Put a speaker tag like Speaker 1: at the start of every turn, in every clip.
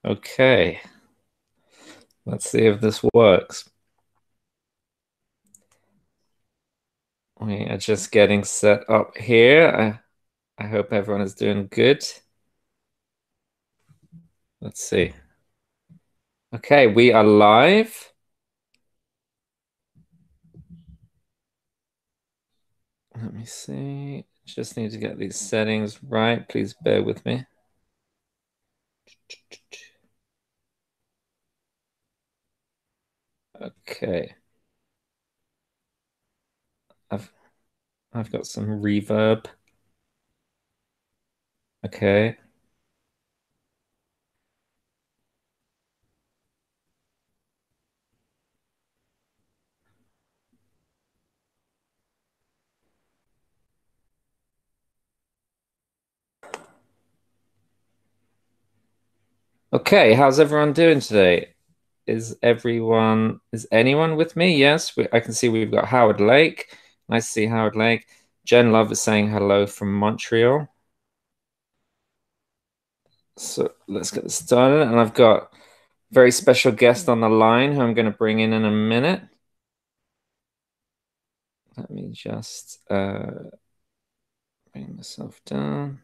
Speaker 1: Okay, let's see if this works. We are just getting set up here. I hope everyone is doing good. Let's see. Okay, we are live. Let me see. Just need to get these settings right. Please bear with me. Okay. I've got some reverb. Okay. Okay, how's everyone doing today? Is anyone with me? Yes, I can see we've got Howard Lake. Nice to see Howard Lake. Jen Love is saying hello from Montreal. So let's get this started. And I've got a very special guest on the line who I'm going to bring in a minute. Let me just bring myself down.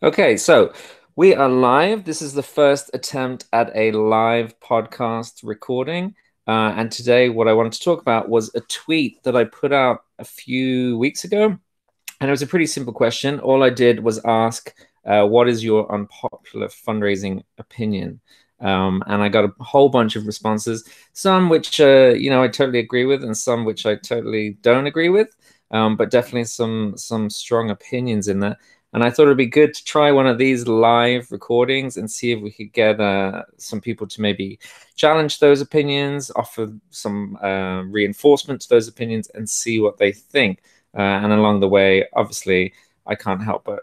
Speaker 1: Okay, so we are live. This is the first attempt at a live podcast recording. And today, what I wanted to talk about was a tweet that I put out a few weeks ago. And it was a pretty simple question. All I did was ask, what is your unpopular fundraising opinion? And I got a whole bunch of responses, some which, I totally agree with, and some which I totally don't agree with. But definitely some strong opinions in there. And I thought it'd be good to try one of these live recordings and see if we could get some people to maybe challenge those opinions, offer some reinforcement to those opinions, and see what they think. And along the way, obviously, I can't help but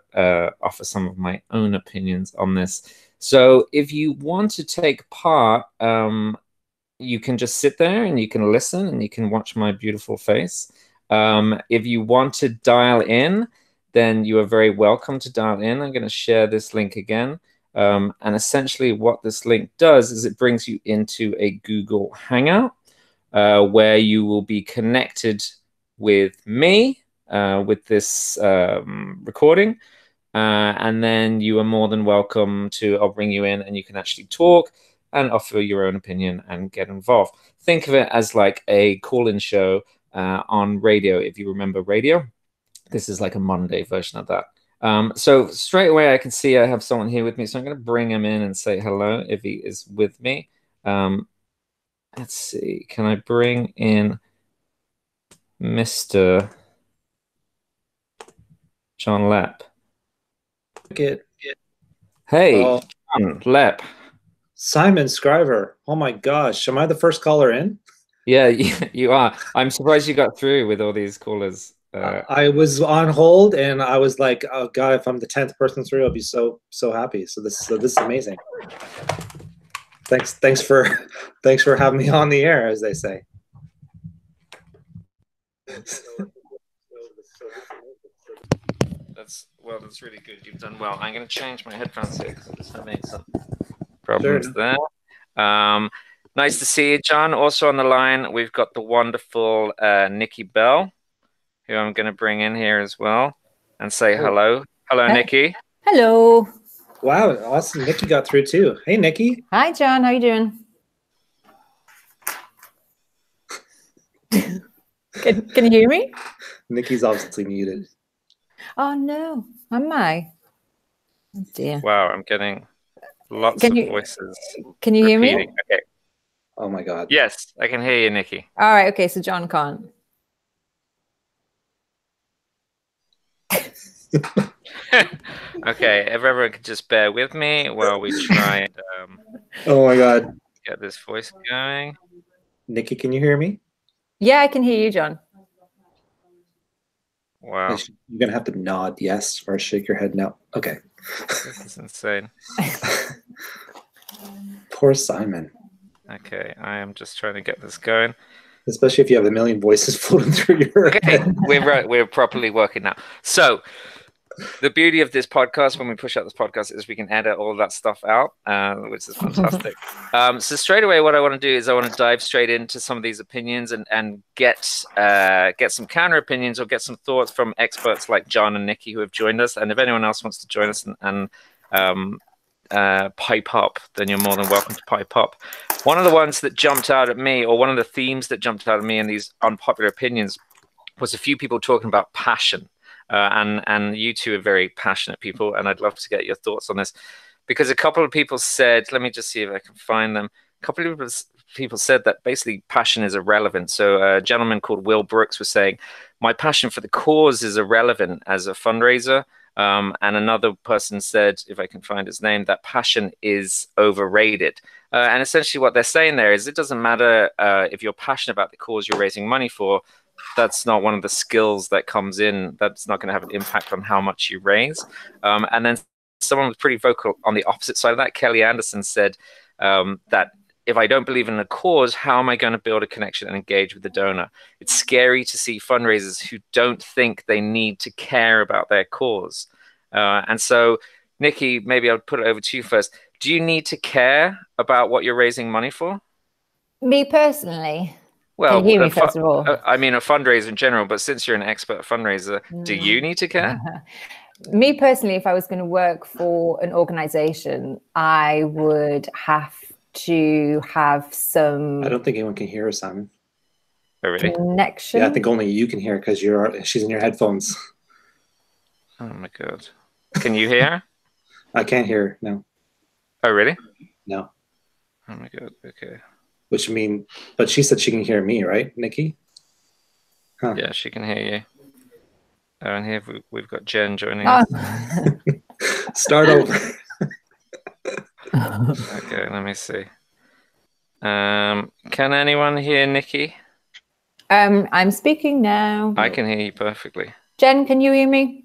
Speaker 1: offer some of my own opinions on this. So if you want to take part, you can just sit there and you can listen and you can watch my beautiful face. If you want to dial in, then you are very welcome to dial in. I'm going to share this link again. And essentially what this link does is it brings you into a Google Hangout where you will be connected with me with this recording. And then you are more than welcome to, I'll bring you in and you can actually talk and offer your own opinion and get involved. Think of it as like a call-in show on radio, if you remember radio. This is like a modern day version of that. So straight away, I can see I have someone here with me. So I'm going to bring him in and say hello if he is with me. Let's see. Can I bring in Mr. John Lepp?
Speaker 2: Good.
Speaker 1: Hey,
Speaker 2: Oh,
Speaker 1: John Lepp.
Speaker 2: Simon Scriver. Oh my gosh. Am I the first caller in?
Speaker 1: Yeah, you are. I'm surprised you got through with all these callers.
Speaker 2: I was on hold and I was like, oh God, if I'm the 10th person through, I'll be so happy. So this is amazing. Thanks for having me on the air, as they say.
Speaker 1: That's really good. You've done well. I'm going to change my headphones here because I'm just having some problems there. Nice to see you, John. Also on the line, we've got the wonderful Nikki Bell, who I'm going to bring in here as well and say hello. Hello, Nikki.
Speaker 3: Hello.
Speaker 2: Wow, awesome. Nikki got through too. Hey, Nikki.
Speaker 3: Hi, John. How you doing? Can you hear me?
Speaker 2: Nikki's obviously muted.
Speaker 3: Oh, no. Am I? Oh, dear.
Speaker 1: Wow, I'm getting lots of voices.
Speaker 3: Can you hear me?
Speaker 1: Okay.
Speaker 2: Oh, my God.
Speaker 1: Yes, I can hear you, Nikki.
Speaker 3: All right. Okay, so John can't.
Speaker 1: Okay, if everyone could just bear with me while we try and
Speaker 2: oh my God,
Speaker 1: get this voice going.
Speaker 2: Nikki, can you hear me?
Speaker 3: Yeah, I can hear you, John.
Speaker 1: Wow.
Speaker 2: You're going to have to nod yes or shake your head no. Okay.
Speaker 1: This is insane.
Speaker 2: Poor Simon.
Speaker 1: Okay, I am just trying to get this going.
Speaker 2: Especially if you have a million voices floating through your head.
Speaker 1: We're properly working now. So the beauty of this podcast, when we push out this podcast, is we can edit all of that stuff out, which is fantastic. So straight away, what I want to do is I want to dive straight into some of these opinions and get some counter opinions or get some thoughts from experts like John and Nikki who have joined us. And if anyone else wants to join us and pipe up, then you're more than welcome to pipe up. One of the ones that jumped out at me, or one of the themes that jumped out at me in these unpopular opinions, was a few people talking about passion. And you two are very passionate people, and I'd love to get your thoughts on this, because a couple of people said, let me just see if I can find them. A couple of people said that basically passion is irrelevant. So a gentleman called Will Brooks was saying, my passion for the cause is irrelevant as a fundraiser. And another person said, if I can find his name, that passion is overrated. And essentially what they're saying there is it doesn't matter if you're passionate about the cause you're raising money for. That's not one of the skills that comes in. That's not going to have an impact on how much you raise. And then someone was pretty vocal on the opposite side of that. Kelly Anderson said that if I don't believe in a cause, how am I going to build a connection and engage with the donor? It's scary to see fundraisers who don't think they need to care about their cause. And so, Nikki, maybe I'll put it over to you first. Do you need to care about what you're raising money for?
Speaker 3: Me personally?
Speaker 1: Well,
Speaker 3: can you hear me first of all?
Speaker 1: I mean, a fundraiser in general, but since you're an expert fundraiser, do you need to care?
Speaker 3: Me personally, if I was going to work for an organization, I would have to have some.
Speaker 2: I don't think anyone can hear her, Simon.
Speaker 1: Oh, really?
Speaker 3: Connection.
Speaker 2: Yeah, I think only you can hear her because she's in your headphones.
Speaker 1: Oh my God! Can you hear her?
Speaker 2: I can't hear her. No.
Speaker 1: Oh, really?
Speaker 2: No.
Speaker 1: Oh my God. Okay.
Speaker 2: Which mean, but she said she can hear me, right, Nikki? Huh.
Speaker 1: Yeah, she can hear you. Oh, and here we've got Jen joining us.
Speaker 2: Start over.
Speaker 1: Okay, let me see. Can anyone hear Nikki?
Speaker 3: I'm speaking now.
Speaker 1: I can hear you perfectly.
Speaker 3: Jen, can you hear me?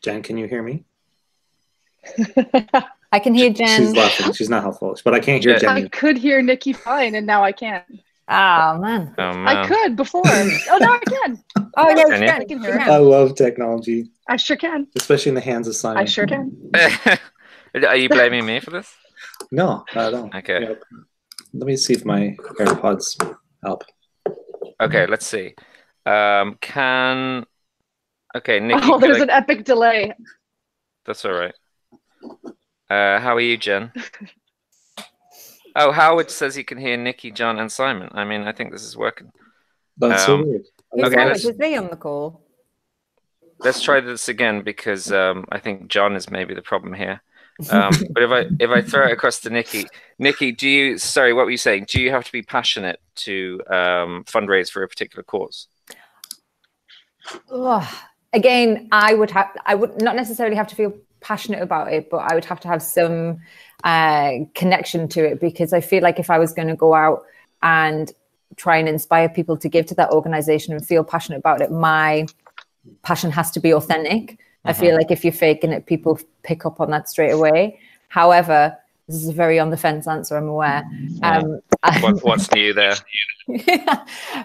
Speaker 2: Jen, can you hear me?
Speaker 3: I can hear Jen.
Speaker 2: She's laughing. She's not helpful. But I can't hear Jen.
Speaker 4: I could hear Nikki fine, and now I can't.
Speaker 3: Oh, man.
Speaker 1: Oh, man.
Speaker 4: I could before. Oh, now I can.
Speaker 3: Oh, yeah,
Speaker 1: Can you?
Speaker 3: I can hear
Speaker 2: I love technology,
Speaker 4: I sure can.
Speaker 2: especially in the hands of Simon.
Speaker 4: I sure can.
Speaker 1: Are you blaming me for this?
Speaker 2: No, not at all.
Speaker 1: Okay.
Speaker 2: Yep. Let me see if my AirPods help.
Speaker 1: Okay, let's see. Okay, Nikki.
Speaker 4: Oh, there's an epic delay.
Speaker 1: That's all right. How are you, Jen? Oh, Howard says he can hear Nikki, John, and Simon. I mean, I think this is working.
Speaker 2: That's so weird.
Speaker 1: Okay,
Speaker 3: Is they on the call?
Speaker 1: Let's try this again because I think John is maybe the problem here. But if I throw it across to Nikki, sorry, what were you saying? Do you have to be passionate to fundraise for a particular cause?
Speaker 3: Again, I would not necessarily have to feel passionate about it, but I would have to have some connection to it, because I feel like if I was going to go out and try and inspire people to give to that organization and feel passionate about it, my passion has to be authentic. I feel like if you're faking it, people pick up on that straight away. However, this is a very on the fence answer, I'm aware.
Speaker 1: What's new there?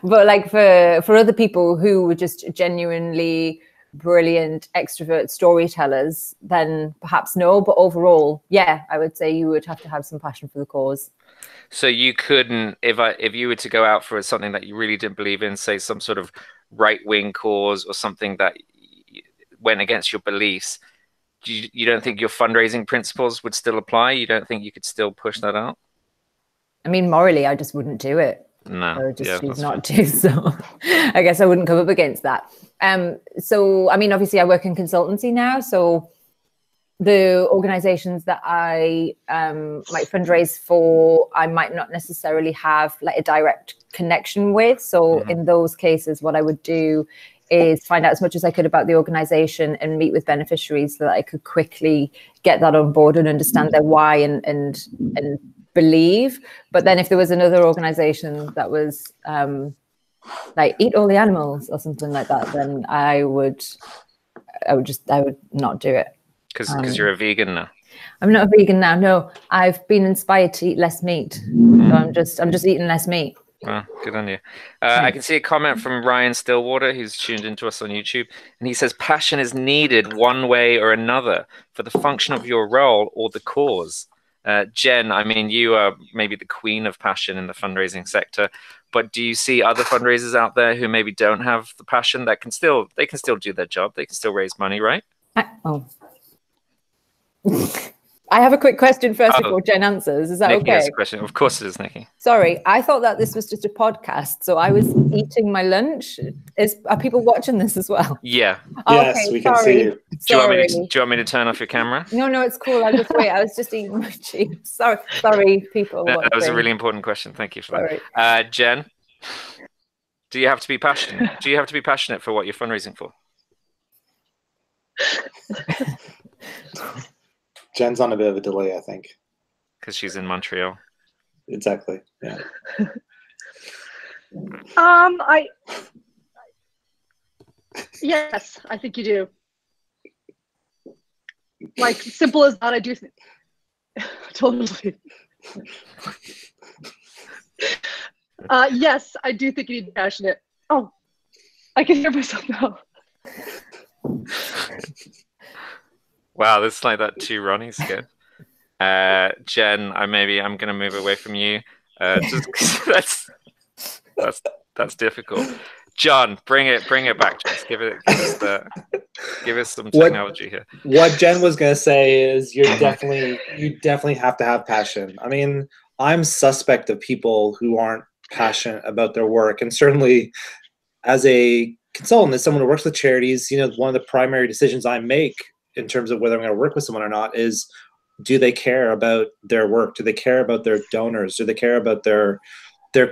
Speaker 3: But like for other people who were just genuinely brilliant extrovert storytellers, then perhaps no. But overall, yeah, I would say you would have to have some passion for the cause.
Speaker 1: So you couldn't, if you were to go out for something that you really didn't believe in, say some sort of right-wing cause or something that went against your beliefs, you don't think your fundraising principles would still apply? You don't think you could still push that out?
Speaker 3: I mean, morally, I just wouldn't do it.
Speaker 1: No,
Speaker 3: I would just choose not to. So I guess I wouldn't come up against that. So, I mean, obviously I work in consultancy now. So the organizations that I might fundraise for, I might not necessarily have like a direct connection with. So in those cases, what I would do is find out as much as I could about the organization and meet with beneficiaries so that I could quickly get that on board and understand their why and believe. But then if there was another organization that was like eat all the animals or something like that, then I would not do it.
Speaker 1: Because you're a vegan now.
Speaker 3: I'm not a vegan now. No, I've been inspired to eat less meat. So I'm just eating less meat.
Speaker 1: Well, good on you. I can see a comment from Ryan Stillwater, who's tuned into us on YouTube, and he says, passion is needed one way or another for the function of your role or the cause. Jen, I mean, you are maybe the queen of passion in the fundraising sector, but do you see other fundraisers out there who maybe don't have the passion that can still do their job? They can still raise money, right?
Speaker 3: I have a quick question first before Jen answers. Is that
Speaker 1: Nikki
Speaker 3: okay?
Speaker 1: has a question. Of course it is, Nikki.
Speaker 3: Sorry, I thought that this was just a podcast, so I was eating my lunch. Are people watching this as well?
Speaker 1: Yeah.
Speaker 2: Yes, we can see you.
Speaker 1: Do you want me to turn off your camera?
Speaker 3: No, it's cool. I'll just wait. I was just eating my cheese. Sorry, people.
Speaker 1: No, that was a really important question. Thank you for that. Jen, do you have to be passionate? Do you have to be passionate for what you're fundraising for?
Speaker 2: Jen's on a bit of a delay, I think.
Speaker 1: Because she's in Montreal.
Speaker 2: Exactly. Yeah.
Speaker 4: Yes, I think you do. Like, simple as that, I do think. Totally. Yes, I do think you need to be passionate. Oh, I can hear myself now.
Speaker 1: Wow, this is like that two Ronnie skit. Jen, I'm gonna move away from you. Just that's difficult. John, bring it back to us. Give us some technology here.
Speaker 2: What Jen was gonna say is you definitely have to have passion. I mean, I'm suspect of people who aren't passionate about their work, and certainly as a consultant, as someone who works with charities, one of the primary decisions I make in terms of whether I'm going to work with someone or not is, do they care about their work? Do they care about their donors? Do they care about their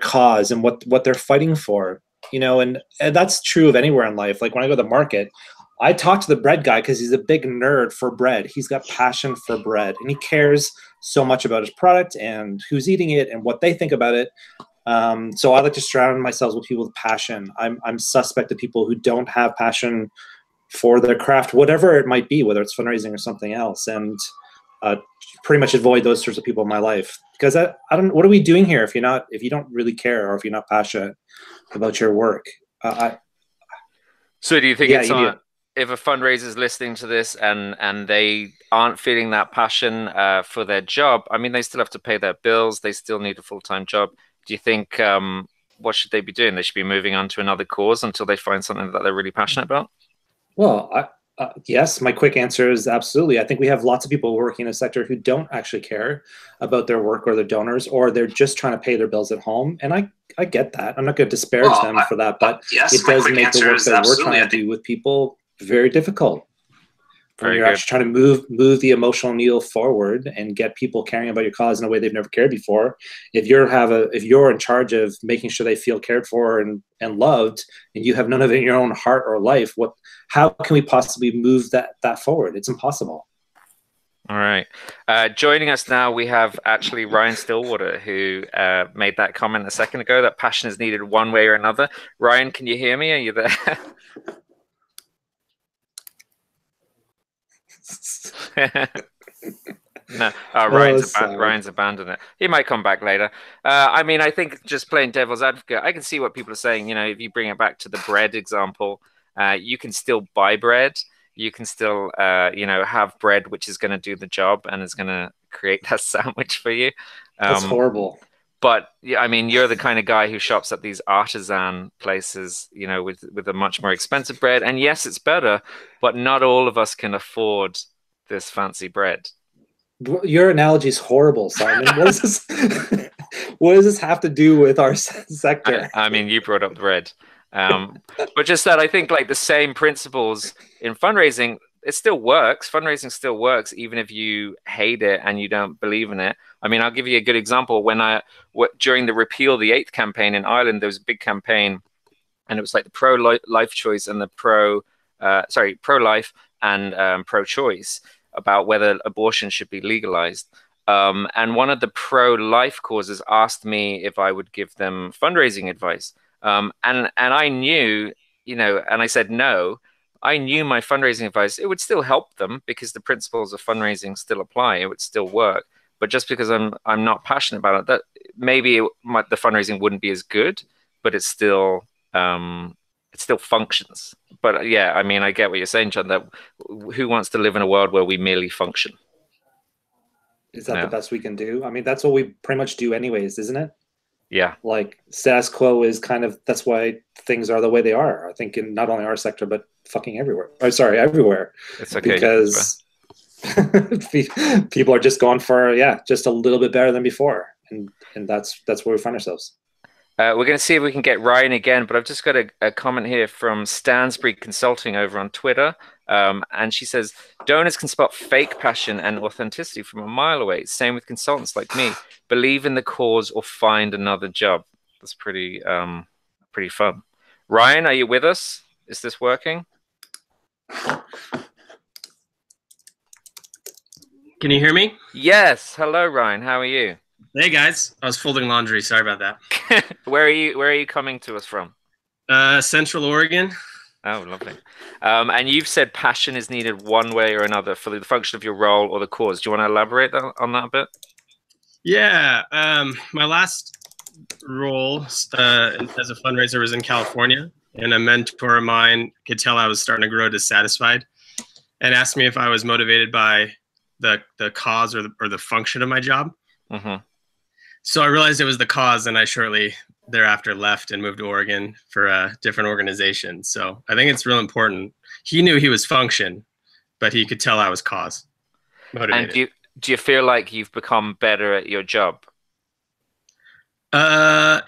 Speaker 2: cause and what they're fighting for? And that's true of anywhere in life. Like when I go to the market, I talk to the bread guy because he's a big nerd for bread. He's got passion for bread, and he cares so much about his product and who's eating it and what they think about it. So I like to surround myself with people with passion. I'm suspect of people who don't have passion for their craft, whatever it might be, whether it's fundraising or something else, and pretty much avoid those sorts of people in my life. Because I don't. What are we doing here if you don't really care, or if you're not passionate about your work?
Speaker 1: So do you think if a fundraiser is listening to this and they aren't feeling that passion for their job, I mean, they still have to pay their bills. They still need a full-time job. Do you think what should they be doing? They should be moving on to another cause until they find something that they're really passionate about?
Speaker 2: Well, yes, my quick answer is absolutely. I think we have lots of people working in a sector who don't actually care about their work or their donors, or they're just trying to pay their bills at home. And I get that. I'm not going to disparage them for that, but it does make the work that we're trying to do with people very difficult. When you're actually trying to move the emotional needle forward and get people caring about your cause in a way they've never cared before. If you're in charge of making sure they feel cared for and loved, and you have none of it in your own heart or life, how can we possibly move that forward? It's impossible.
Speaker 1: All right. Joining us now, we have actually Ryan Stillwater, who made that comment a second ago, that passion is needed one way or another. Ryan, can you hear me? Are you there? No, Ryan's abandoned it. He might come back later. I mean, I think just playing devil's advocate, I can see what people are saying. If you bring it back to the bread example, you can still buy bread. You can still, have bread which is going to do the job and is going to create that sandwich for you.
Speaker 2: That's horrible.
Speaker 1: But yeah, I mean, you're the kind of guy who shops at these artisan places, with a much more expensive bread. And yes, it's better, but not all of us can afford this fancy bread.
Speaker 2: Your analogy is horrible, Simon. What does this have to do with our sector?
Speaker 1: I mean, you brought up the bread. But just that, I think like the same principles in fundraising, it still works. Fundraising still works, even if you hate it and you don't believe in it. I mean, I'll give you a good example. During the Repeal the 8th campaign in Ireland, there was a big campaign, and it was like the pro-life choice and the pro-life and pro-choice about whether abortion should be legalized. And one of the pro-life causes asked me if I would give them fundraising advice. And I knew, and I said no. I knew my fundraising advice, it would still help them because the principles of fundraising still apply. It would still work. But just because I'm not passionate about it, maybe the fundraising wouldn't be as good, but it still functions. But yeah, I mean, I get what you're saying, John, that who wants to live in a world where we merely function?
Speaker 2: Is that the best we can do? I mean, that's what we pretty much do anyways, isn't it?
Speaker 1: Yeah.
Speaker 2: Like status quo is kind of, that's why things are the way they are. I think in not only our sector, but fucking everywhere. Oh, sorry, everywhere.
Speaker 1: It's okay.
Speaker 2: Because people are just going for, just a little bit better than before. And that's where we find ourselves.
Speaker 1: We're going to see if we can get Ryan again, but I've just got a comment here from Stansbury Consulting over on Twitter. And she says, donors can spot fake passion and authenticity from a mile away. Same with consultants like me. Believe in the cause or find another job. That's pretty fun. Ryan, are you with us? Is this working?
Speaker 5: Can you hear me?
Speaker 1: Yes. Hello, Ryan. How are you?
Speaker 5: Hey guys, I was folding laundry. Sorry about that.
Speaker 1: Where are you coming to us from?
Speaker 5: Central Oregon.
Speaker 1: Oh, lovely. And you've said passion is needed one way or another for the function of your role or the cause. Do you want to elaborate on that a bit?
Speaker 5: Yeah. My last role as a fundraiser was in California, and a mentor of mine could tell I was starting to grow dissatisfied and asked me if I was motivated by the cause or the function of my job.
Speaker 1: Mm-hmm.
Speaker 5: So I realized it was the cause, and I shortly thereafter left and moved to Oregon for a different organization. So I think it's real important. He knew he was function, but he could tell I was cause motivated.
Speaker 1: And do you feel like you've become better at your job?
Speaker 5: Yeah,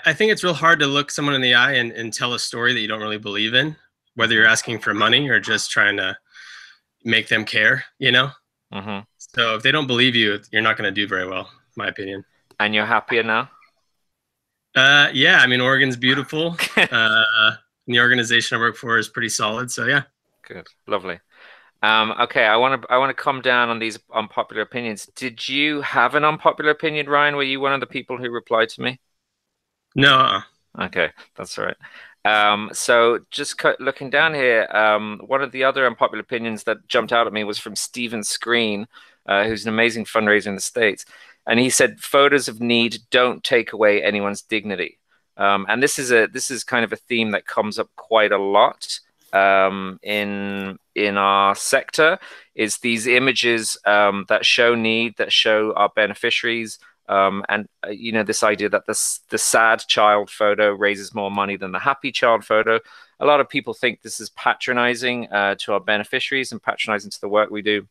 Speaker 5: I think it's real hard to look someone in the eye and tell a story that you don't really believe in, whether you're asking for money or just trying to make them care, you know?
Speaker 1: Mm-hmm.
Speaker 5: So if they don't believe you, you're not going to do very well, in my opinion.
Speaker 1: And you're happier now?
Speaker 5: Yeah, I mean, Oregon's beautiful. The organization I work for is pretty solid. So yeah.
Speaker 1: Good. Lovely. Okay, I want to come down on these unpopular opinions. Did you have an unpopular opinion, Ryan? Were you one of the people who replied to me?
Speaker 5: No.
Speaker 1: Okay, that's all right. So just looking down here, one of the other unpopular opinions that jumped out at me was from Stephen Screen, who's an amazing fundraiser in the States. And he said, photos of need don't take away anyone's dignity. And this is kind of a theme that comes up quite a lot in our sector, is these images that show need, that show our beneficiaries. And you know, this idea that the sad child photo raises more money than the happy child photo. A lot of people think this is patronizing to our beneficiaries and patronizing to the work we do.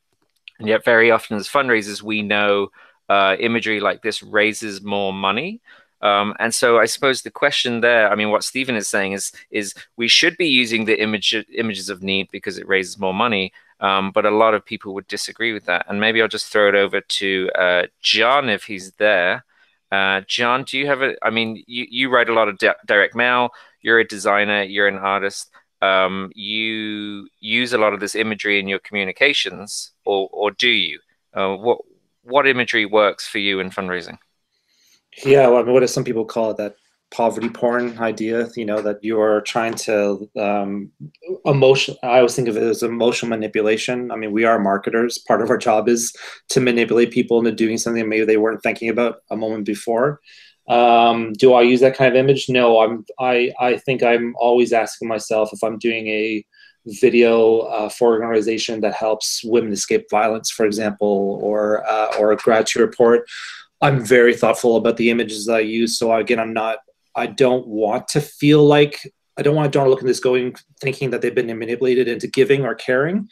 Speaker 1: And yet very often as fundraisers, we know imagery like this raises more money. And so I suppose the question there, I mean, what Stephen is saying is we should be using the images of need because it raises more money. But a lot of people would disagree with that. And maybe I'll just throw it over to John if he's there. John, do you have I mean, you write a lot of direct mail. You're a designer. You're an artist. You use a lot of this imagery in your communications, or do you? What imagery works for you in fundraising?
Speaker 2: Yeah, well, I mean, what do some people call it? That poverty porn idea, you know, that you're trying to I always think of it as emotional manipulation. I mean, we are marketers. Part of our job is to manipulate people into doing something maybe they weren't thinking about a moment before. Do I use that kind of image? No, I think I'm always asking myself if I'm doing a video for an organization that helps women escape violence, for example, or a gratitude report. I'm very thoughtful about the images that I use. So again, I don't want to feel like, I don't want a donor looking at this thinking that they've been manipulated into giving or caring.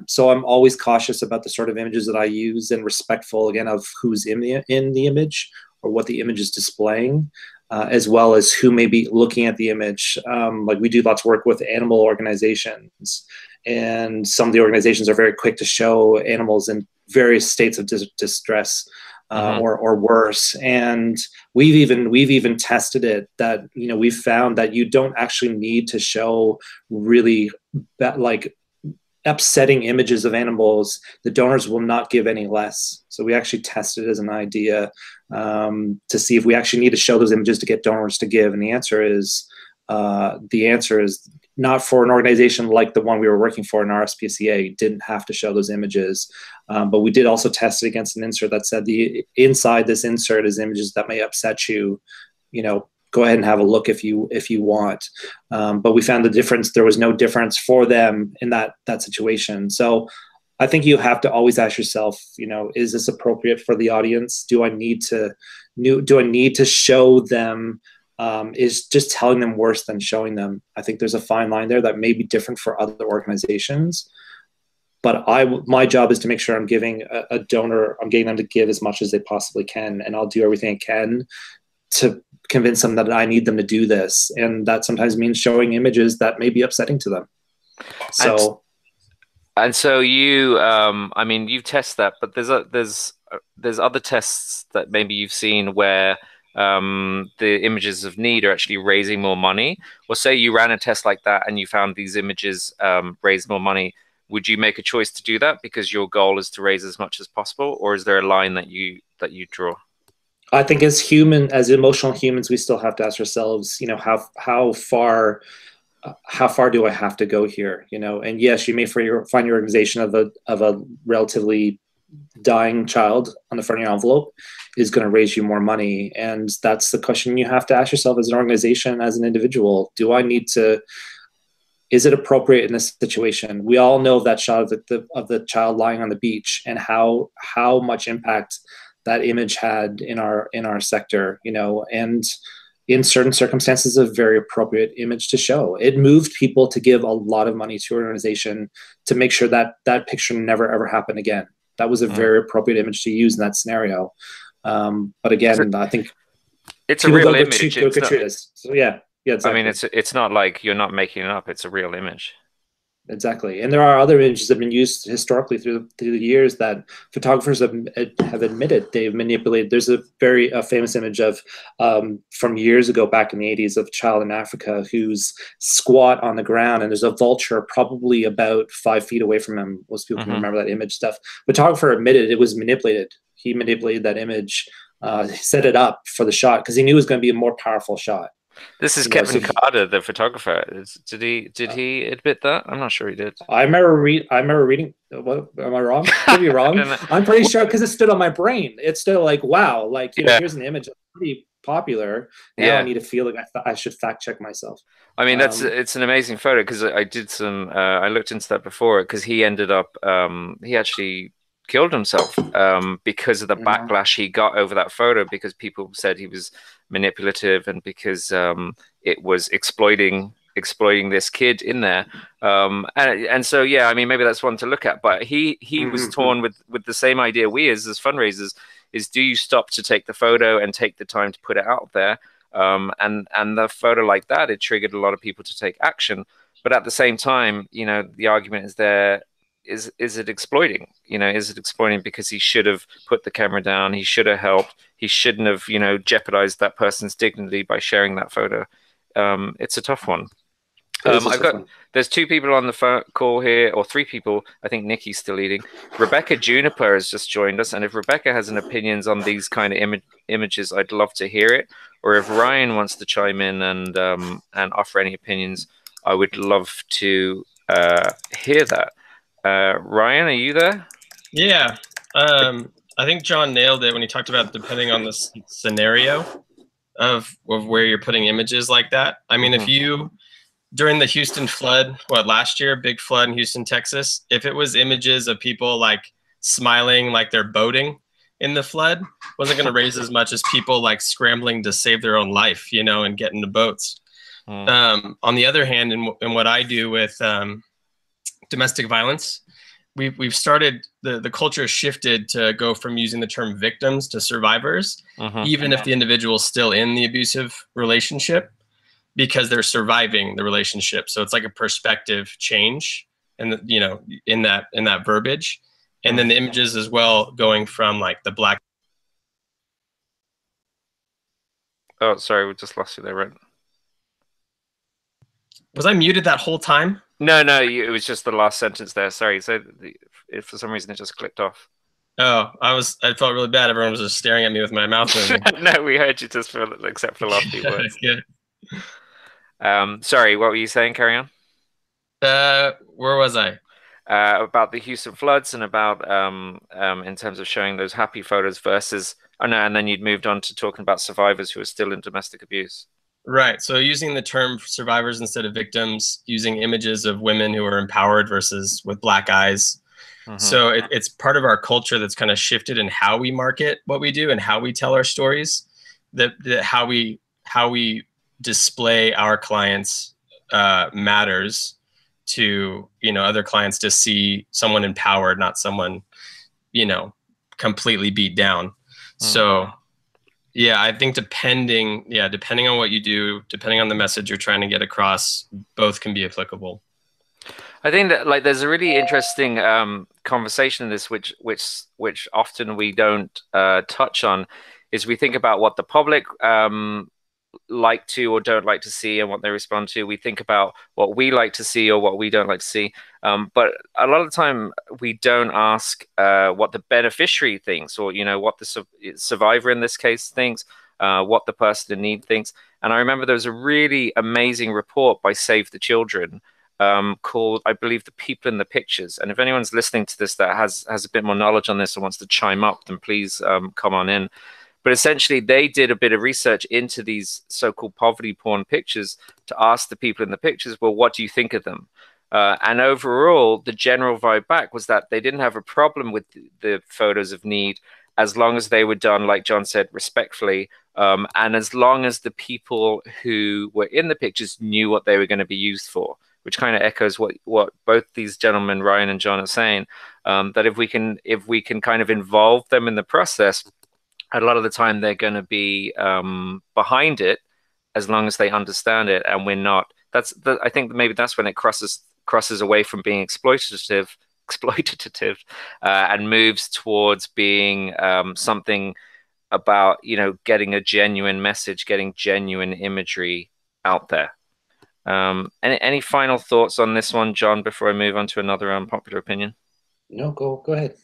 Speaker 2: So I'm always cautious about the sort of images that I use and respectful again of who's in the image or what the image is displaying, as well as who may be looking at the image. Like we do lots of work with animal organizations, and some of the organizations are very quick to show animals in various states of distress. Or worse, and we've even tested it that, you know, we've found that you don't actually need to show really like upsetting images of animals. The donors will not give any less. So we actually tested it as an idea to see if we actually need to show those images to get donors to give, and the answer is not for an organization like the one we were working for in our SPCA, didn't have to show those images. But we did also test it against an insert that said the inside this insert is images that may upset you. You know, go ahead and have a look if you want. But we found the difference. There was no difference for them in that situation. So I think you have to always ask yourself, you know, is this appropriate for the audience? Do I need to show them? Is just telling them worse than showing them? I think there's a fine line there that may be different for other organizations. But my job is to make sure I'm giving a donor, I'm getting them to give as much as they possibly can, and I'll do everything I can to convince them that I need them to do this, and that sometimes means showing images that may be upsetting to them. So.
Speaker 1: And so you, I mean, you've tested that, but there's other tests that maybe you've seen where the images of need are actually raising more money. Or say you ran a test like that and you found these images raise more money. Would you make a choice to do that because your goal is to raise as much as possible, or is there a line that you draw?
Speaker 2: I think as emotional humans, we still have to ask ourselves, you know, how far do I have to go here? You know, and yes, you may find your organization of a relatively dying child on the front of your envelope is going to raise you more money, and that's the question you have to ask yourself as an organization, as an individual. Do I need to? Is it appropriate in this situation? We all know that shot of the child lying on the beach and how much impact that image had in our sector. You know, and in certain circumstances, a very appropriate image to show. It moved people to give a lot of money to an organization to make sure that that picture never, ever happened again. That was a very appropriate image to use in that scenario. But again, I think
Speaker 1: it's a real image.
Speaker 2: So yeah, exactly.
Speaker 1: I mean, it's not like you're not making it up. It's a real image.
Speaker 2: Exactly. And there are other images that have been used historically through the years that photographers have admitted they've manipulated. There's a very famous image of from years ago, back in the 80s, of a child in Africa who's squat on the ground, and there's a vulture probably about 5 feet away from him. Most people can remember that image stuff. Photographer admitted it was manipulated. He manipulated that image, set it up for the shot because he knew it was going to be a more powerful shot.
Speaker 1: This is Kevin Carter, the photographer. Did he admit that? I'm not sure he did.
Speaker 2: I remember reading. What, am I wrong? Could be wrong. I'm pretty sure because it stood on my brain. It's still like, wow, like, you know, here's an image that's pretty popular. Now I need to feel like I should fact check myself. I mean,
Speaker 1: it's an amazing photo because I did some. I looked into that before because he ended up. He actually killed himself because of the backlash he got over that photo, because people said he was manipulative and because it was exploiting this kid in there, and so yeah, I mean, maybe that's one to look at. But he was torn with the same idea we as fundraisers is, do you stop to take the photo and take the time to put it out there? And the photo like that, it triggered a lot of people to take action. But at the same time, you know, the argument is there. Is it exploiting? You know, is it exploiting because he should have put the camera down? He should have helped. He shouldn't have, you know, jeopardized that person's dignity by sharing that photo. It's a tough one. There's 2 people on the phone call here, or 3 people. I think Nikki's still eating. Rebecca Juniper has just joined us, and if Rebecca has an opinions on these kind of images, I'd love to hear it. Or if Ryan wants to chime in and offer any opinions, I would love to hear that. Ryan, are you there?
Speaker 5: Yeah. I think John nailed it when he talked about depending on the scenario of where you're putting images like that. I mean, if you, during the Houston flood, last year, big flood in Houston, Texas, if it was images of people like smiling like they're boating in the flood, wasn't going to raise as much as people like scrambling to save their own life, you know, and get into boats. On the other hand, in what I do with domestic violence, we've started, the culture has shifted to go from using the term victims to survivors, even if the individual is still in the abusive relationship, because they're surviving the relationship. So it's like a perspective change, and you know, in that verbiage, and then the images as well, going from like the black.
Speaker 1: Oh, sorry, we just lost you there, right?
Speaker 5: Was I muted that whole time?
Speaker 1: No, it was just the last sentence there. Sorry. So if for some reason it just clicked off.
Speaker 5: Oh, I felt really bad. Everyone was just staring at me with my mouth moving.
Speaker 1: No, we heard you except for the last few words.
Speaker 5: Good.
Speaker 1: Sorry, what were you saying? Carry on.
Speaker 5: Where was I?
Speaker 1: About the Houston floods and about in terms of showing those happy photos versus, oh no, and then you'd moved on to talking about survivors who are still in domestic abuse.
Speaker 5: Right. So using the term survivors instead of victims, using images of women who are empowered versus with black eyes. So it's part of our culture that's kind of shifted in how we market what we do and how we tell our stories, that how we display our clients matters to, you know, other clients to see someone empowered, not someone, you know, completely beat down. So yeah, I think depending on what you do, depending on the message you're trying to get across, both can be applicable.
Speaker 1: I think that like there's a really interesting conversation in this, which often we don't touch on, is we think about what the public like to or don't like to see and what they respond to. We think about what we like to see or what we don't like to see. But a lot of the time we don't ask what the beneficiary thinks, or, you know, what the survivor in this case thinks, what the person in need thinks. And I remember there was a really amazing report by Save the Children called, I believe, The People in the Pictures. And if anyone's listening to this that has a bit more knowledge on this and wants to chime up, then please come on in. But essentially, they did a bit of research into these so-called poverty porn pictures to ask the people in the pictures, well, what do you think of them? And overall, the general vibe back was that they didn't have a problem with the photos of need, as long as they were done, like John said, respectfully, and as long as the people who were in the pictures knew what they were going to be used for, which kind of echoes what both these gentlemen, Ryan and John, are saying, that if we can kind of involve them in the process, a lot of the time they're going to be behind it, as long as they understand it, and we're not. I think maybe that's when it crosses away from being exploitative, and moves towards being something about, you know, getting a genuine message, getting genuine imagery out there. Any final thoughts on this one, John, before I move on to another unpopular opinion?
Speaker 2: No, go ahead.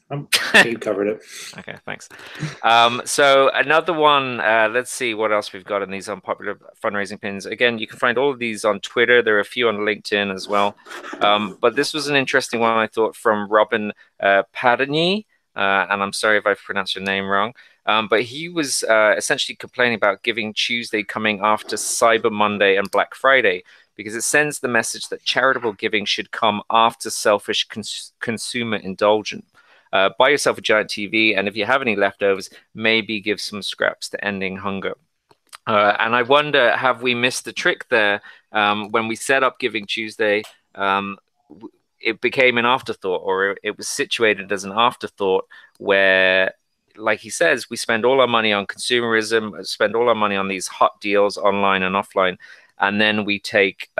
Speaker 2: You covered it.
Speaker 1: Okay, thanks. So another one, let's see what else we've got in these unpopular fundraising opinions. Again, you can find all of these on Twitter. There are a few on LinkedIn as well. But this was an interesting one, I thought, from Robin Padany, and I'm sorry if I've pronounced your name wrong. But he was essentially complaining about Giving Tuesday coming after Cyber Monday and Black Friday, because it sends the message that charitable giving should come after selfish consumer indulgence. Buy yourself a giant TV, and if you have any leftovers, maybe give some scraps to ending hunger. And I wonder, have we missed the trick there? When we set up Giving Tuesday, it became an afterthought, or it was situated as an afterthought where, like he says, we spend all our money on consumerism, spend all our money on these hot deals online and offline, and then we take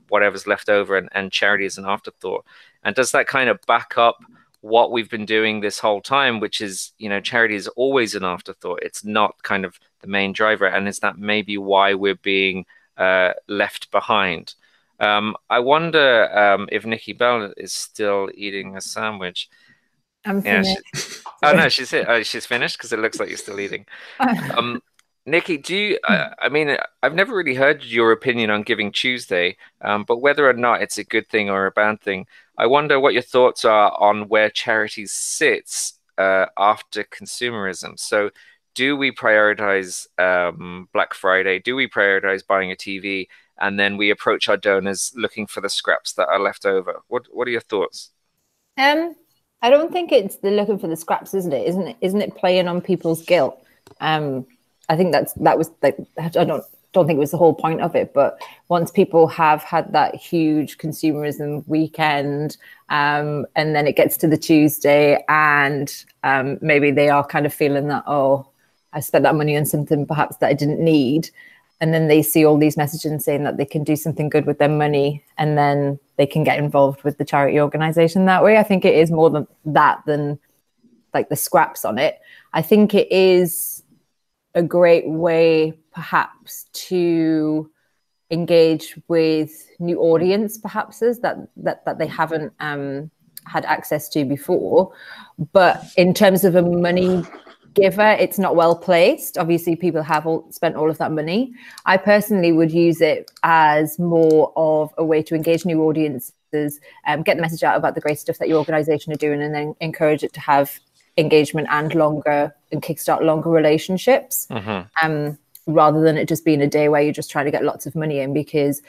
Speaker 1: whatever's left over and charity is an afterthought. And does that kind of back up what we've been doing this whole time, which is, you know, charity is always an afterthought. It's not kind of the main driver. And is that maybe why we're being left behind? I wonder if Nikki Bell is still eating a sandwich.
Speaker 3: I'm finished.
Speaker 1: Oh, no, she's finished, because it looks like you're still eating. Nikki, do you, I mean, I've never really heard your opinion on Giving Tuesday, but whether or not it's a good thing or a bad thing, I wonder what your thoughts are on where charity sits after consumerism. So do we prioritize Black Friday? Do we prioritize buying a TV? And then we approach our donors looking for the scraps that are left over. What are your thoughts?
Speaker 3: I don't think it's the looking for the scraps, isn't it? Isn't it playing on people's guilt? I think that was like, I don't think it was the whole point of it, but once people have had that huge consumerism weekend, and then it gets to the Tuesday, and maybe they are kind of feeling that, oh, I spent that money on something perhaps that I didn't need, and then they see all these messages saying that they can do something good with their money, and then they can get involved with the charity organization that way. I think it is more than that, than like the scraps on it. I think it is a great way perhaps to engage with new audience, perhaps that they haven't had access to before. But in terms of a money giver, it's not well placed. Obviously, people have spent all of that money. I personally would use it as more of a way to engage new audiences, get the message out about the great stuff that your organization are doing, and then encourage it to have engagement and kickstart longer relationships, rather than it just being a day where you're just trying to get lots of money in, because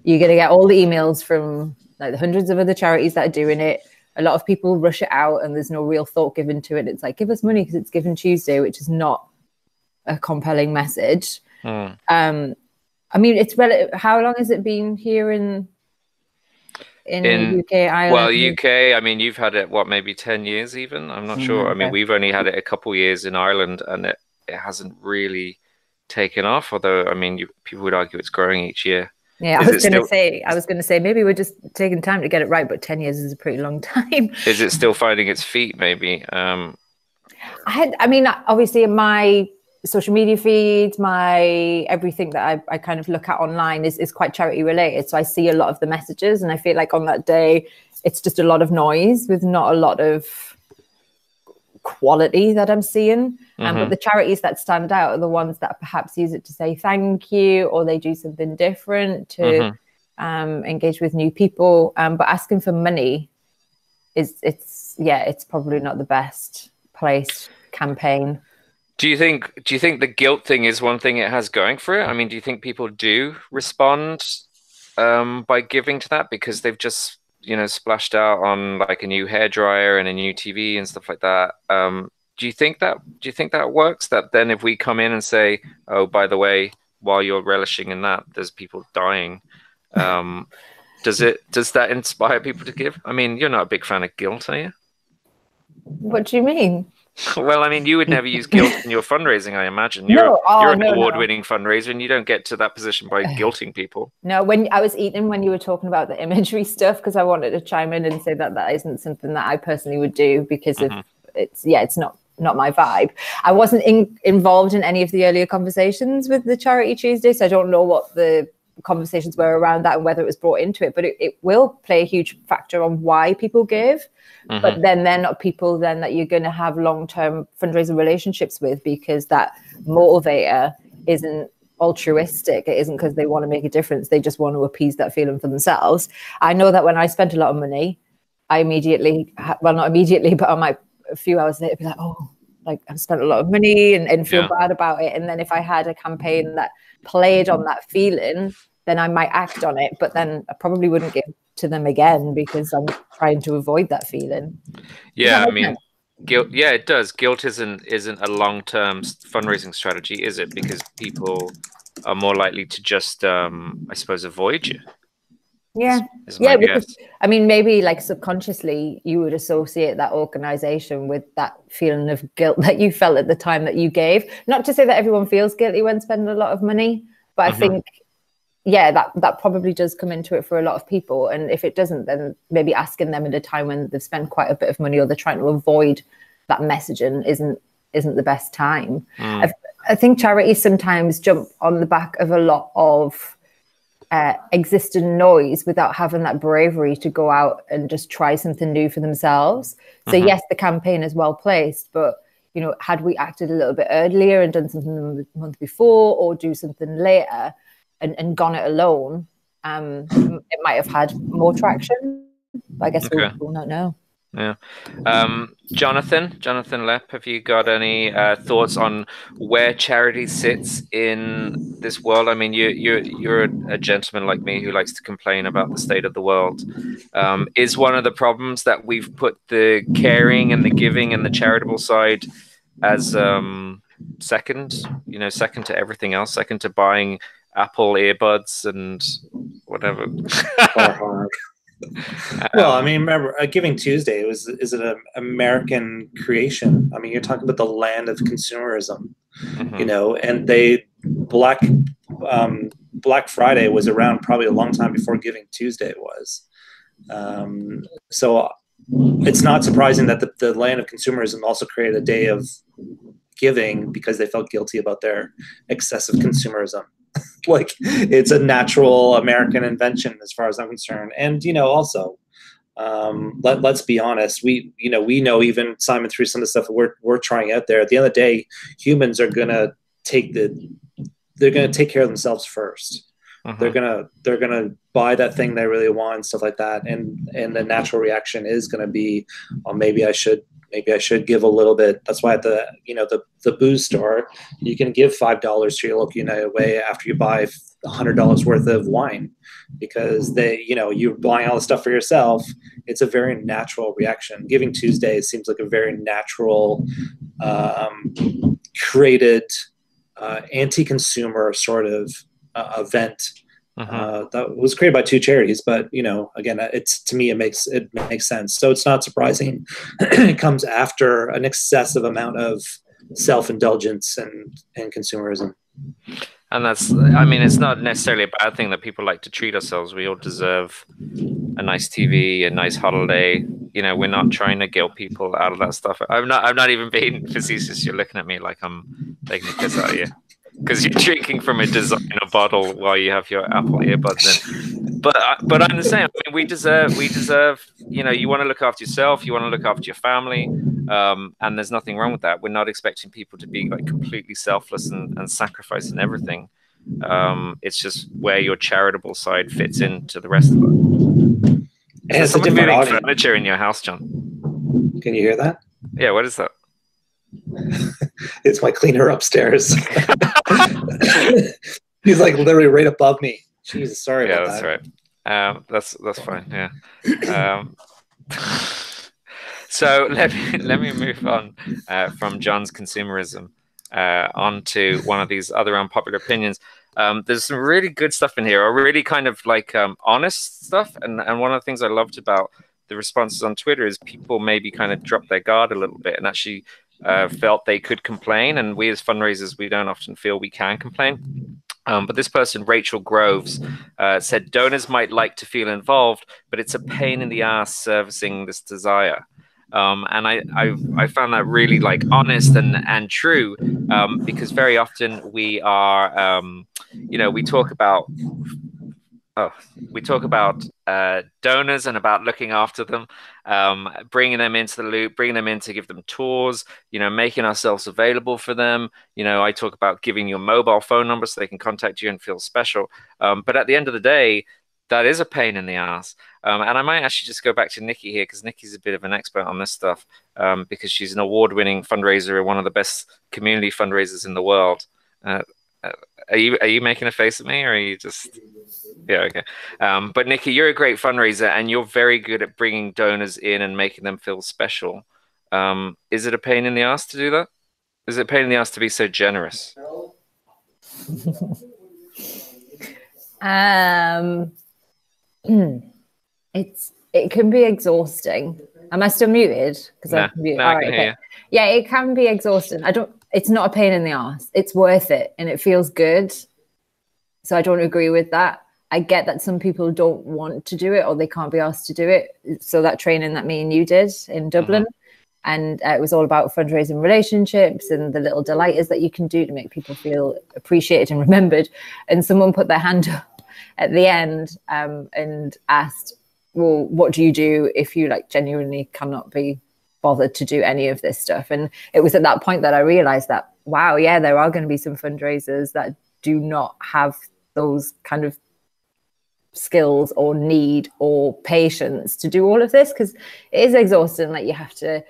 Speaker 3: you're going to get all the emails from like the hundreds of other charities that are doing it. A lot of people rush it out and there's no real thought given to it. It's like, give us money because it's Giving Tuesday, which is not a compelling message. I mean, it's relative. How long has it been here in UK, Ireland?
Speaker 1: Well, UK, I mean, you've had it, what, maybe 10 years even? I'm not sure. I mean, we've only had it a couple years in Ireland, and it hasn't really taken off, although, I mean, people would argue it's growing each year.
Speaker 3: Yeah, I was going to say, maybe we're just taking time to get it right, but 10 years is a pretty long time.
Speaker 1: Is it still finding its feet, maybe?
Speaker 3: I mean, obviously, my social media feeds, my everything that I kind of look at online is quite charity related. So I see a lot of the messages, and I feel like on that day, it's just a lot of noise with not a lot of quality that I'm seeing. But the charities that stand out are the ones that perhaps use it to say thank you, or they do something different to engage with new people. But asking for money it's probably not the best placed campaign.
Speaker 1: Do you think the guilt thing is one thing it has going for it? I mean, do you think people do respond by giving to that because they've just, splashed out on like a new hairdryer and a new TV and stuff like that? Do you think that works? That then if we come in and say, oh, by the way, while you're relishing in that, there's people dying, does that inspire people to give? I mean, you're not a big fan of guilt, are you?
Speaker 3: What do you mean?
Speaker 1: Well, I mean, you would never use guilt in your fundraising, I imagine. You're an award-winning fundraiser, and you don't get to that position by guilting people. No,
Speaker 3: when I was eating, when you were talking about the imagery stuff, because I wanted to chime in and say that isn't something that I personally would do, because of it's not my vibe. I wasn't involved in any of the earlier conversations with the Charity Tuesday, so I don't know what the conversations were around that and whether it was brought into it, but it will play a huge factor on why people give. But then they're not people then that you're going to have long-term fundraising relationships with, because that motivator isn't altruistic. It isn't because they want to make a difference. They just want to appease that feeling for themselves. I know that when I spent a lot of money, I immediately, well, not immediately, but on a few hours later, be like, oh, like I've spent a lot of money and feel bad about it. And then if I had a campaign that played on that feeling, then I might act on it, but then I probably wouldn't give to them again because I'm trying to avoid that feeling.
Speaker 1: Yeah, I mean, guilt. Yeah, it does. Guilt isn't a long-term fundraising strategy, is it? Because people are more likely to just, I suppose, avoid you.
Speaker 3: Yeah, because I mean, maybe like subconsciously you would associate that organization with that feeling of guilt that you felt at the time that you gave. Not to say that everyone feels guilty when spending a lot of money, but I think, yeah, that probably does come into it for a lot of people. And if it doesn't, then maybe asking them at a time when they've spent quite a bit of money or they're trying to avoid that messaging isn't the best time. I think charities sometimes jump on the back of a lot of existing noise without having that bravery to go out and just try something new for themselves. So yes, the campaign is well placed, but had we acted a little bit earlier and done something the month before or do something later and gone it alone, it might have had more traction. But I guess we'll not know.
Speaker 1: Yeah. Jonathan Lepp, have you got any thoughts on where charity sits in this world? I mean, you're a gentleman like me who likes to complain about the state of the world. Is one of the problems that we've put the caring and the giving and the charitable side as second to everything else, second to buying Apple earbuds and whatever?
Speaker 2: Well, I mean, remember, Giving Tuesday is an American creation. I mean, you're talking about the land of consumerism, and Black Friday was around probably a long time before Giving Tuesday was. So it's not surprising that the land of consumerism also created a day of giving because they felt guilty about their excessive consumerism. Like, it's a natural American invention as far as I'm concerned. And, also, Let's be honest. We know even Simon through some of the stuff that we're trying out there. At the end of the day, humans are gonna take care of themselves first. They're gonna buy that thing they really want and stuff like that. And the natural reaction is gonna be, well, maybe I should give a little bit. That's why at the booze store, you can give $5 to your local United Way after you buy $100 worth of wine, because you're buying all the stuff for yourself. It's a very natural reaction. Giving Tuesday seems like a very natural, created, anti-consumer sort of event that was created by two charities. But again, to me, it makes sense. So it's not surprising it comes after an excessive amount of self-indulgence and consumerism.
Speaker 1: And it's not necessarily a bad thing that people like to treat ourselves. We all deserve a nice TV, a nice holiday. We're not trying to guilt people out of that stuff. I'm not even being facetious. You're looking at me like I'm taking a piss out of you, because you're drinking from a designer bottle while you have your Apple earbuds in. But I'm the same. We deserve. You want to look after yourself. You want to look after your family. And there's nothing wrong with that. We're not expecting people to be like completely selfless and sacrificing everything. It's just where your charitable side fits into the rest of it.
Speaker 2: And it's a different audience.
Speaker 1: Furniture in your house, John.
Speaker 2: Can you hear that?
Speaker 1: Yeah. What is that?
Speaker 2: It's my cleaner upstairs. He's like literally right above me. Jesus, sorry about that.
Speaker 1: Yeah, that's right. That's fine. Yeah. So let me move on from John's consumerism onto one of these other unpopular opinions. There's some really good stuff in here, or really kind of like honest stuff. And one of the things I loved about the responses on Twitter is people maybe kind of dropped their guard a little bit and actually felt they could complain. And we as fundraisers, we don't often feel we can complain. But this person, Rachel Groves, said donors might like to feel involved, but it's a pain in the ass servicing this desire. And I found that really like honest and true, because very often we are, we talk about donors and about looking after them, bringing them into the loop, bringing them in to give them tours, making ourselves available for them. I talk about giving your mobile phone number so they can contact you and feel special. But at the end of the day, that is a pain in the ass. And I might actually just go back to Nikki here, because Nikki's a bit of an expert on this stuff, because she's an award-winning fundraiser, one of the best community fundraisers in the world. Are you making a face at me, or are you just... Yeah, okay. But Nikki, you're a great fundraiser, and you're very good at bringing donors in and making them feel special. Is it a pain in the ass to do that? Is it a pain in the ass to be so generous?
Speaker 3: It can be exhausting. Am I still muted? Because
Speaker 1: no, I can hear you.
Speaker 3: Yeah, it can be exhausting. It's not a pain in the ass. It's worth it, and it feels good. So I don't agree with that. I get that some people don't want to do it, or they can't be asked to do it. So that training that me and you did in Dublin, and it was all about fundraising relationships and the little delighters that you can do to make people feel appreciated and remembered. And someone put their hand up at the end and asked, well, what do you do if you like genuinely cannot be bothered to do any of this stuff? And it was at that point that I realized that, wow, yeah, there are going to be some fundraisers that do not have those kind of skills or need or patience to do all of this, because it is exhausting. Like, you have to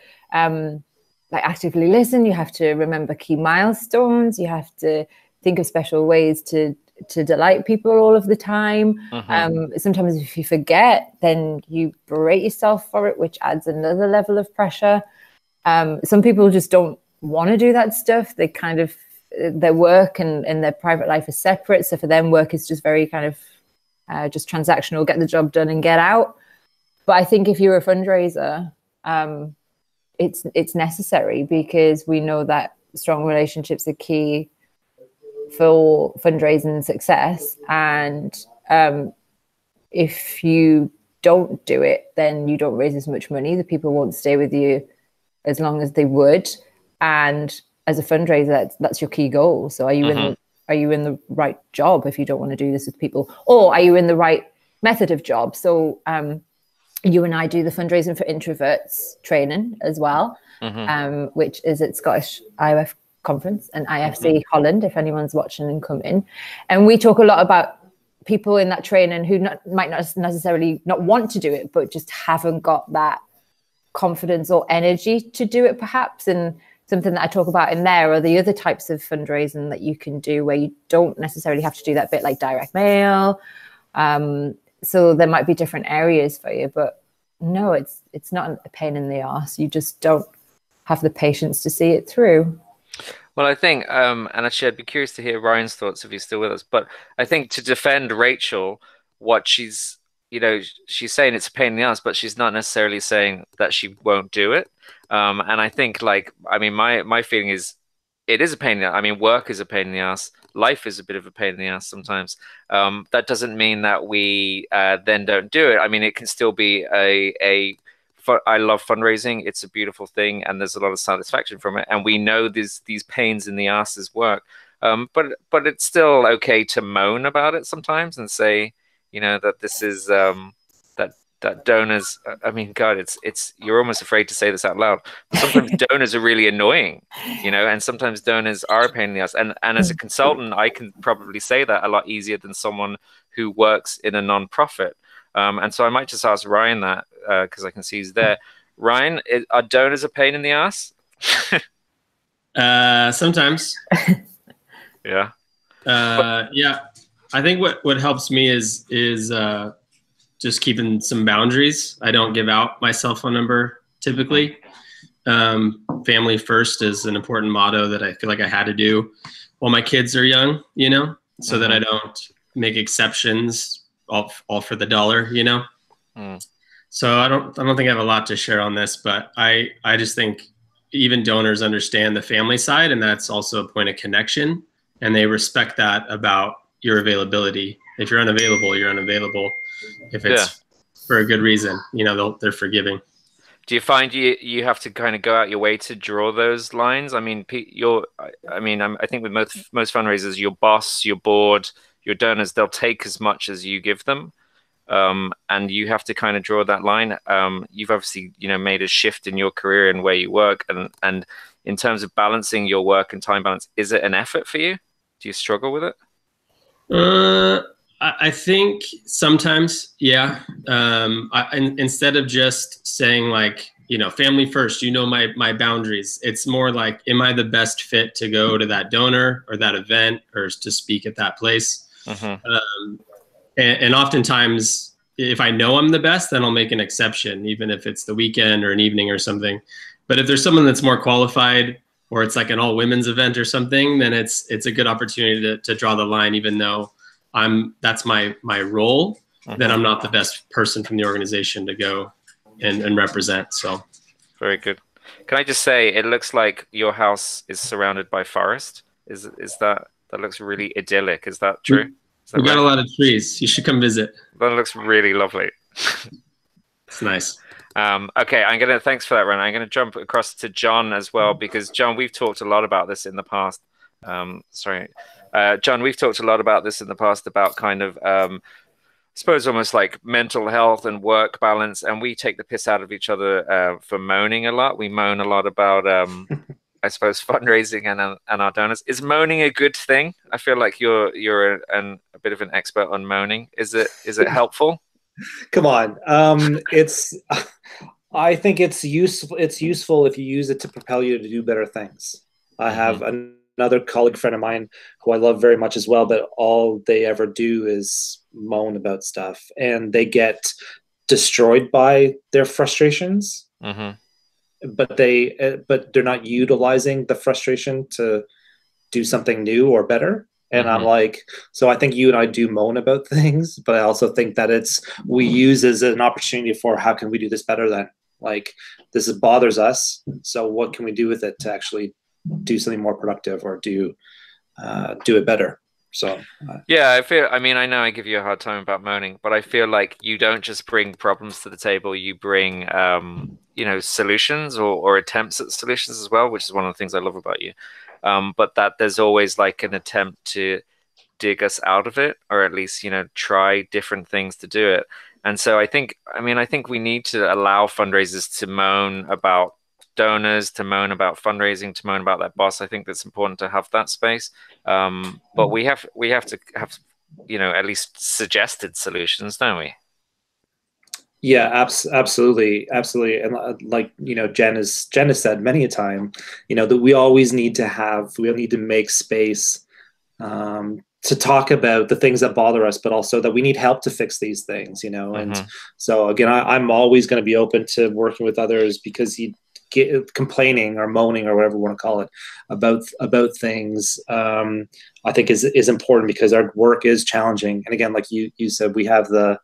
Speaker 3: actively listen, you have to remember key milestones, you have to think of special ways to delight people all of the time. Sometimes if you forget, then you berate yourself for it, which adds another level of pressure. Some people just don't want to do that stuff. They kind of, their work and their private life is separate. So for them, work is just very kind of just transactional, get the job done and get out. But I think if you're a fundraiser, it's necessary, because we know that strong relationships are key for fundraising success. And if you don't do it, then you don't raise as much money. The people won't stay with you as long as they would. And as a fundraiser, that's your key goal. So are you in the right job if you don't want to do this with people? Or are you in the right method of job? So, you and I do the fundraising for introverts training as well, which is at Scottish IOF conference and IFC Holland, if anyone's watching and coming. And we talk a lot about people in that training who might not necessarily not want to do it, but just haven't got that confidence or energy to do it, perhaps. And something that I talk about in there are the other types of fundraising that you can do where you don't necessarily have to do that bit, like direct mail. So there might be different areas for you, but no, it's not a pain in the arse. You just don't have the patience to see it through.
Speaker 1: Well, I think, and actually I'd be curious to hear Ryan's thoughts if he's still with us, but I think to defend Rachel, what she's, you know, she's saying it's a pain in the ass, but she's not necessarily saying that she won't do it. And I think, like, I mean, my feeling is it is a pain in the ass. I mean, work is a pain in the ass. Life is a bit of a pain in the ass sometimes. That doesn't mean that we then don't do it. I mean, it can still be I love fundraising. It's a beautiful thing, and there's a lot of satisfaction from it. And we know these pains in the asses work. But it's still okay to moan about it sometimes and say, you know, that this is that donors. I mean, God, it's you're almost afraid to say this out loud. But sometimes donors are really annoying, you know, and sometimes donors are a pain in the ass. And as a consultant, I can probably say that a lot easier than someone who works in a non-profit. And so I might just ask Ryan that because I can see he's there. Ryan, are donors a pain in the ass?
Speaker 5: Sometimes.
Speaker 1: Yeah.
Speaker 5: Yeah. I think what helps me is just keeping some boundaries. I don't give out my cell phone number typically. Family first is an important motto that I feel like I had to do while my kids are young, you know, so that I don't make exceptions all for the dollar, you know? So I don't think I have a lot to share on this, but I just think even donors understand the family side, and that's also a point of connection, and they respect that about your availability. If you're unavailable, you're unavailable. If it's for a good reason, you know, they're forgiving.
Speaker 1: Do you find you have to kind of go out your way to draw those lines? I mean, I think with most fundraisers, your boss, your board, your donors, they'll take as much as you give them. And you have to kind of draw that line. You've obviously, you know, made a shift in your career and where you work. And in terms of balancing your work and time balance, is it an effort for you? Do you struggle with it?
Speaker 5: I think sometimes, yeah. Instead of just saying like, you know, family first, you know, my boundaries, it's more like, am I the best fit to go to that donor or that event or to speak at that place? And oftentimes, if I know I'm the best, then I'll make an exception, even if it's the weekend or an evening or something. But if there's someone that's more qualified, or it's like an all women's event or something, then it's a good opportunity to draw the line, even though that's my role, then I'm not the best person from the organization to go and represent. So
Speaker 1: very good. Can I just say, it looks like your house is surrounded by forest. Is that looks really idyllic? Is that true?
Speaker 5: We got a lot of trees. You should come visit.
Speaker 1: That looks really lovely.
Speaker 5: It's nice.
Speaker 1: Okay, thanks for that, Ron. I'm gonna jump across to John as well, because John, we've talked a lot about this in the past. John, we've talked a lot about this in the past about kind of, I suppose almost like mental health and work balance, and we take the piss out of each other for moaning a lot. We moan a lot about, I suppose, fundraising and our donors. Is moaning a good thing? I feel like you're a bit of an expert on moaning. Is it helpful?
Speaker 2: Come on. I think it's useful. It's useful if you use it to propel you to do better things. I have another colleague friend of mine who I love very much as well, but all they ever do is moan about stuff, and they get destroyed by their frustrations. But they're not utilizing the frustration to do something new or better. And I'm like, so I think you and I do moan about things, but I also think that we use as an opportunity for how can we do this better then? Like, this bothers us. So what can we do with it to actually do something more productive or do it better? So
Speaker 1: yeah, I mean, I know I give you a hard time about moaning, but I feel like you don't just bring problems to the table. You bring, you know, solutions or attempts at solutions as well, which is one of the things I love about you. But that there's always like an attempt to dig us out of it, or at least, you know, try different things to do it. And so I think we need to allow fundraisers to moan about donors, to moan about fundraising, to moan about their boss. I think that's important to have that space. But we have to have, at least suggested solutions, don't we?
Speaker 2: Yeah, absolutely, absolutely. And like, Jen has said many a time, that we always need to make space to talk about the things that bother us, but also that we need help to fix these things, And so again, I'm always going to be open to working with others, because you get complaining or moaning or whatever you want to call it about things, I think is important, because our work is challenging. And again, like you said, we have the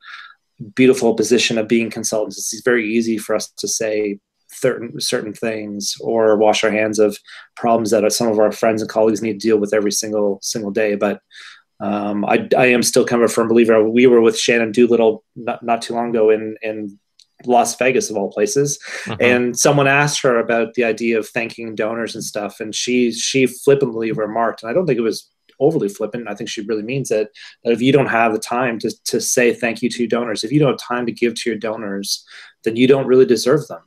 Speaker 2: beautiful position of being consultants. It's very easy for us to say certain things or wash our hands of problems that some of our friends and colleagues need to deal with every single day. But I am still kind of a firm believer. We were with Shannon Doolittle not too long ago in Las Vegas, of all places, and someone asked her about the idea of thanking donors and stuff, and she flippantly remarked, and I don't think it was overly flippant, I think she really means it, that if you don't have the time to say thank you to donors, if you don't have time to give to your donors, then you don't really deserve them.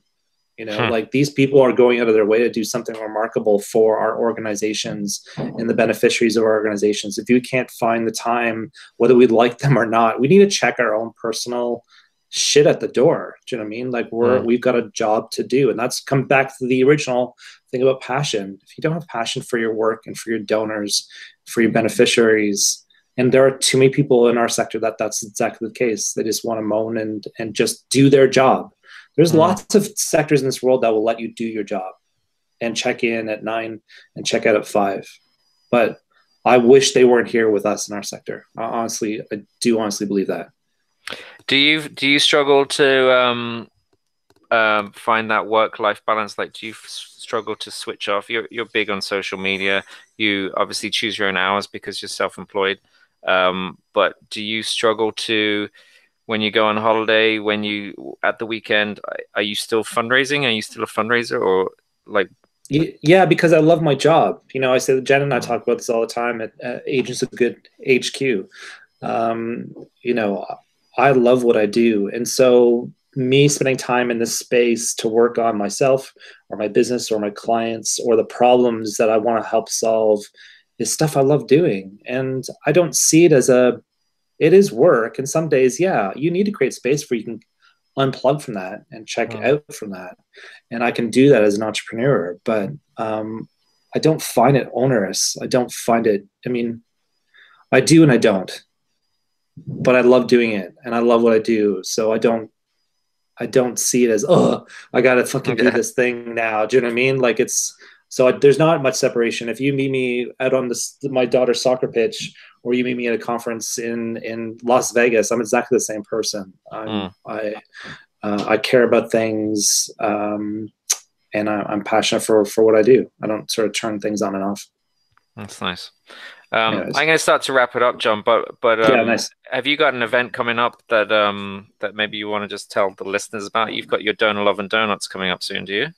Speaker 2: Like, these people are going out of their way to do something remarkable for our organizations and the beneficiaries of our organizations. If you can't find the time, whether we like them or not, we need to check our own personal shit at the door. Do you know what I mean? Like, we've got a job to do. And that's come back to the original thing about passion. If you don't have passion for your work and for your donors, for your beneficiaries, and there are too many people in our sector that's exactly the case. They just want to moan and just do their job. There's lots of sectors in this world that will let you do your job and check in at 9 and check out at 5. But I wish they weren't here with us in our sector. I do honestly believe that.
Speaker 1: Do you struggle to find that work-life balance? Like, do you struggle to switch off? You're big on social media. You obviously choose your own hours because you're self-employed. But do you struggle to, when you go on holiday, when you at the weekend, are you still fundraising? Are you still a fundraiser, or like?
Speaker 2: Yeah, because I love my job. I say that Jen and I talk about this all the time at Agents of Good HQ. I love what I do. And so me spending time in this space to work on myself or my business or my clients or the problems that I want to help solve is stuff I love doing. And I don't see it as it is work. And some days, yeah, you need to create space where you can unplug from that and check out from that. And I can do that as an entrepreneur, but I don't find it onerous. I don't find it, I do and I don't. But I love doing it and I love what I do. So I don't see it as, I got to fucking do this thing now. Do you know what I mean? Like, there's not much separation. If you meet me out on my daughter's soccer pitch, or you meet me at a conference in Las Vegas, I'm exactly the same person. I care about things, and I'm passionate for what I do. I don't sort of turn things on and off.
Speaker 1: That's nice. I'm going to start to wrap it up, John. But
Speaker 2: yeah, nice.
Speaker 1: Have you got an event coming up that that maybe you want to just tell the listeners about? You've got your Donor Love and Donuts coming up soon, do you?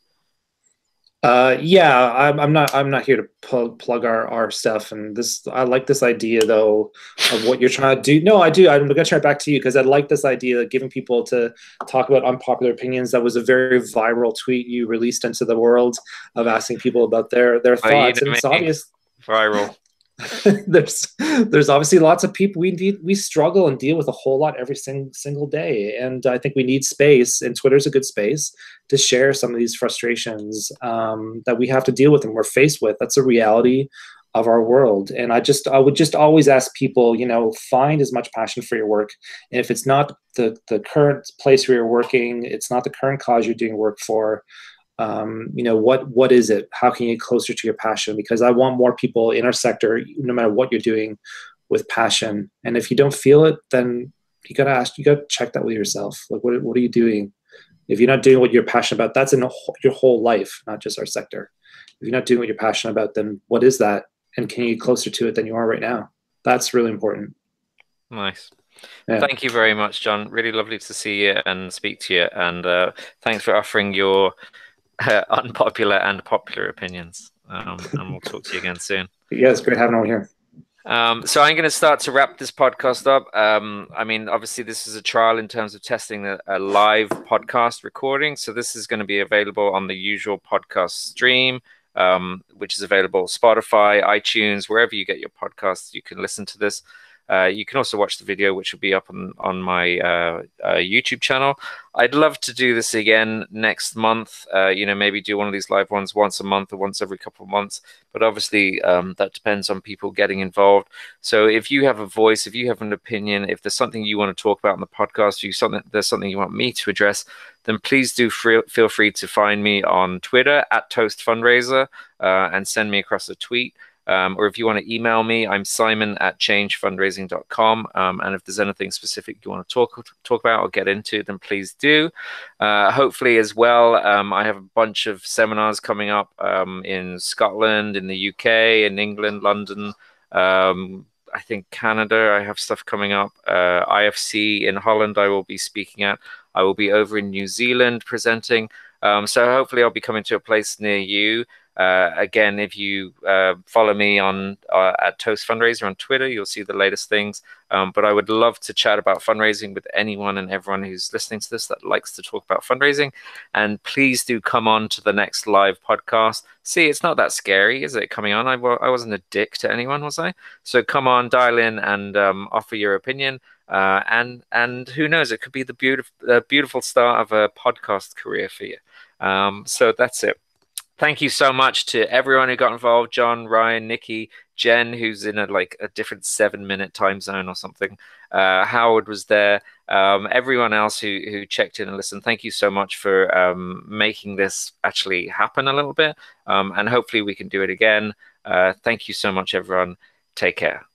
Speaker 2: Yeah, I'm not here to plug our stuff. And this, I like this idea though of what you're trying to do. No, I do. I'm going to turn it back to you because I like this idea of giving people to talk about unpopular opinions. That was a very viral tweet you released into the world of asking people about their thoughts. And it's obvious.
Speaker 1: Viral.
Speaker 2: There's obviously lots of people we struggle and deal with a whole lot every single day, and I think we need space, and Twitter's a good space to share some of these frustrations that we have to deal with and we're faced with. That's a reality of our world. And I would just always ask people, find as much passion for your work, and if it's not the current place where you're working, it's not the current cause you're doing work for, what is it? How can you get closer to your passion? Because I want more people in our sector, no matter what you're doing, with passion. And if you don't feel it, then you got to check that with yourself. Like, what are you doing? If you're not doing what you're passionate about, that's in your whole life, not just our sector. If you're not doing what you're passionate about, then what is that? And can you get closer to it than you are right now? That's really important.
Speaker 1: Nice.
Speaker 2: Yeah.
Speaker 1: Thank you very much, John. Really lovely to see you and speak to you. And thanks for offering your unpopular and popular opinions. And we'll talk to you again soon.
Speaker 2: Yeah, it's great having you here.
Speaker 1: So I'm going to start to wrap this podcast up. I mean, obviously, this is a trial in terms of testing a live podcast recording. So this is going to be available on the usual podcast stream, which is available Spotify, iTunes, wherever you get your podcasts. You can listen to this. You can also watch the video, which will be up on my YouTube channel. I'd love to do this again next month. Maybe do one of these live ones once a month or once every couple of months. But obviously, that depends on people getting involved. So if you have a voice, if you have an opinion, if there's something you want to talk about in the podcast, there's something you want me to address, then please do feel free to find me on Twitter @Toast Fundraiser and send me across a tweet. Or if you want to email me, I'm simon@changefundraising.com. And if there's anything specific you want to talk about or get into, then please do. Hopefully as well, I have a bunch of seminars coming up in Scotland, in the UK, in England, London, I think Canada. I have stuff coming up. IFC in Holland I will be speaking at. I will be over in New Zealand presenting. So hopefully I'll be coming to a place near you. Again, if you follow me on at Toast Fundraiser on Twitter, you'll see the latest things. But I would love to chat about fundraising with anyone and everyone who's listening to this that likes to talk about fundraising. And please do come on to the next live podcast. See, it's not that scary, is it, coming on? I wasn't a dick to anyone, was I? So come on, dial in and offer your opinion. And who knows, it could be the beautiful start of a podcast career for you. So that's it. Thank you so much to everyone who got involved. John, Ryan, Nikki, Jen, who's in a different 7-minute time zone or something. Howard was there. Everyone else who checked in and listened. Thank you so much for making this actually happen a little bit. And hopefully we can do it again. Thank you so much, everyone. Take care.